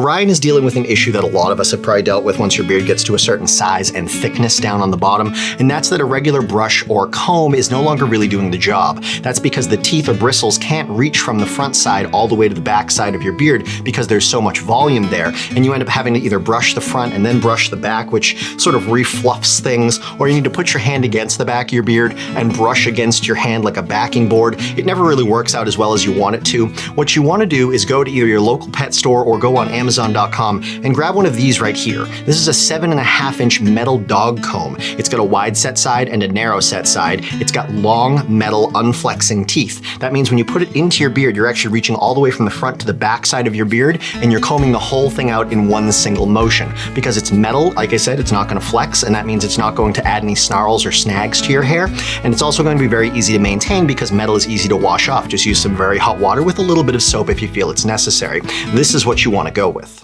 Ryan is dealing with an issue that a lot of us have probably dealt with once your beard gets to a certain size and thickness down on the bottom, and that's that a regular brush or comb is no longer really doing the job. That's because the teeth or bristles can't reach from the front side all the way to the back side of your beard because there's so much volume there, and you end up having to either brush the front and then brush the back, which sort of refluffs things, or you need to put your hand against the back of your beard and brush against your hand like a backing board. It never really works out as well as you want it to. What you want to do is go to either your local pet store or go on Amazon.com and grab one of these right here. This is a 7.5-inch metal dog comb. It's got a wide set side and a narrow set side. It's got long metal unflexing teeth. That means when you put it into your beard, you're actually reaching all the way from the front to the back side of your beard, and you're combing the whole thing out in one single motion. Because it's metal, like I said, it's not going to flex, and that means it's not going to add any snarls or snags to your hair. And it's also going to be very easy to maintain because metal is easy to wash off. Just use some very hot water with a little bit of soap if you feel it's necessary. This is what you want to go with.